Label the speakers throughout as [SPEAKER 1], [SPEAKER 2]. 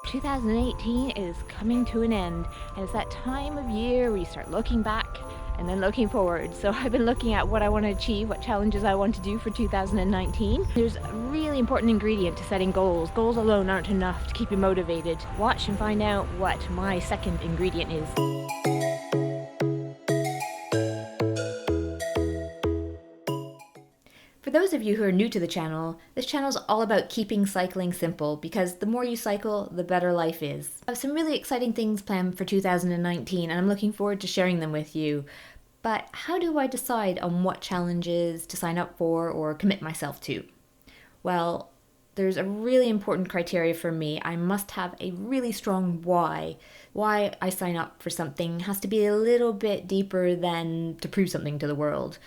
[SPEAKER 1] 2018 is coming to an end, and it's that time of year where you start looking back and then looking forward. So I've been looking at what I want to achieve, what challenges I want to do for 2019. There's a really important ingredient to setting goals. Goals alone aren't enough to keep you motivated. Watch and find out what my second ingredient is. For those of you who are new to the channel, this channel is all about keeping cycling simple because the more you cycle, the better life is. I have some really exciting things planned for 2019 and I'm looking forward to sharing them with you. But how do I decide on what challenges to sign up for or commit myself to? Well, there's a really important criteria for me. I must have a really strong why. Why I sign up for something has to be a little bit deeper than to prove something to the world.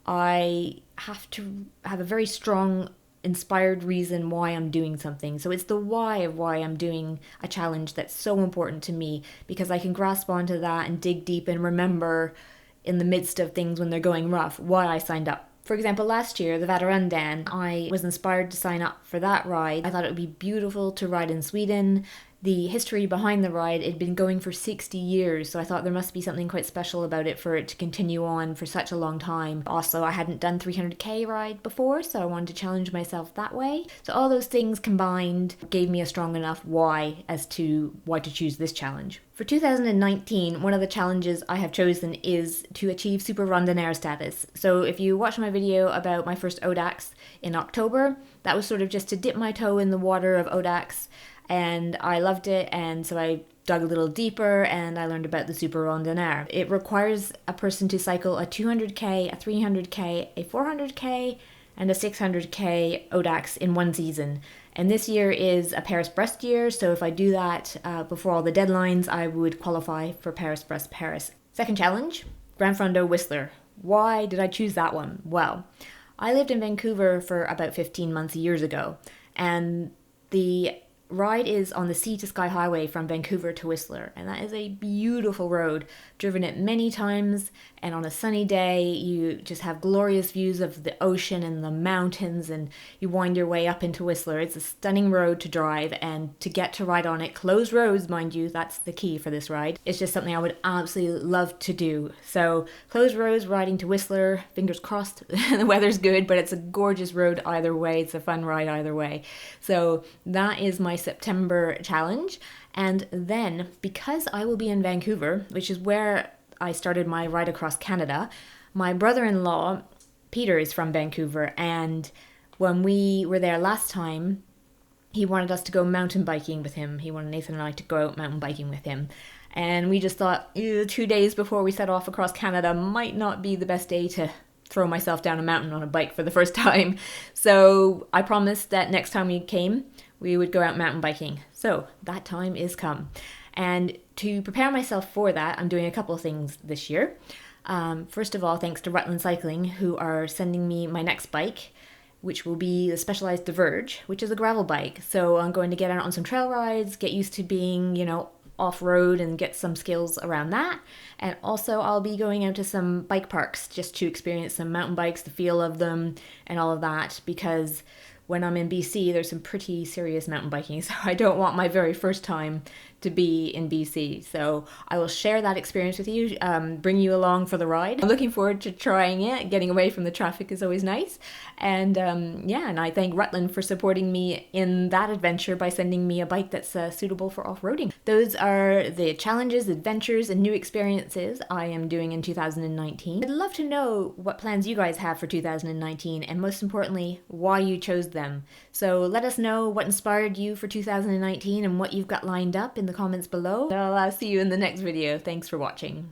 [SPEAKER 1] I have to have a very strong, inspired reason why I'm doing something. So it's the why of why I'm doing a challenge that's so important to me, because I can grasp onto that and dig deep and remember in the midst of things when they're going rough why I signed up. For example, last year, the Vaterundan, I was inspired to sign up for that ride. I thought it would be beautiful to ride in Sweden. The history behind the ride, it had been going for 60 years, so I thought there must be something quite special about it for it to continue on for such a long time. Also, I hadn't done 300k ride before, so I wanted to challenge myself that way. So all those things combined gave me a strong enough why as to why to choose this challenge. For 2019, one of the challenges I have chosen is to achieve Super Randonneur status. So if you watch my video about my first Audax in October, that was sort of just to dip my toe in the water of Audax, and I loved it, and so I dug a little deeper and I learned about the Super Randonneur. It requires a person to cycle a 200k, a 300k, a 400k, and a 600k Audax in one season. And this year is a Paris-Brest year, so if I do that before all the deadlines, I would qualify for Paris-Brest Paris. Second challenge, Grand Fondo Whistler. Why did I choose that one? Well, I lived in Vancouver for about 15 months years ago, and the ride is on the Sea to Sky Highway from Vancouver to Whistler, and that is a beautiful road. Driven it many times, and on a sunny day you just have glorious views of the ocean and the mountains, and you wind your way up into Whistler. It's a stunning road to drive, and to get to ride on it, closed roads mind you, that's the key for this ride. It's just something I would absolutely love to do. So closed roads riding to Whistler, fingers crossed the weather's good, but it's a gorgeous road either way. It's a fun ride either way. So that is my September challenge. And then, because I will be in Vancouver, which is where I started my ride across Canada, my brother-in-law, Peter, is from Vancouver, and when we were there last time, he wanted us to go mountain biking with him. He wanted Nathan and I to go out mountain biking with him. And we just thought, 2 days before we set off across Canada might not be the best day to throw myself down a mountain on a bike for the first time. So I promised that next time we came, we would go out mountain biking. So that time is come. And to prepare myself for that, I'm doing a couple of things this year. First of all, thanks to Rutland Cycling, who are sending me my next bike, which will be the Specialized Diverge, which is a gravel bike. So I'm going to get out on some trail rides, get used to being, off-road and get some skills around that. And also I'll be going out to some bike parks just to experience some mountain bikes, the feel of them and all of that, because when I'm in BC, there's some pretty serious mountain biking, so I don't want my very first time to be in BC. So I will share that experience with you, bring you along for the ride. I'm looking forward to trying it. Getting away from the traffic is always nice. And and I thank Rutland for supporting me in that adventure by sending me a bike that's suitable for off-roading. Those are the challenges, adventures, and new experiences I am doing in 2019. I'd love to know what plans you guys have for 2019, and most importantly, why you chose them. So let us know what inspired you for 2019 and what you've got lined up in the comments below. I'll see you in the next video. Thanks for watching.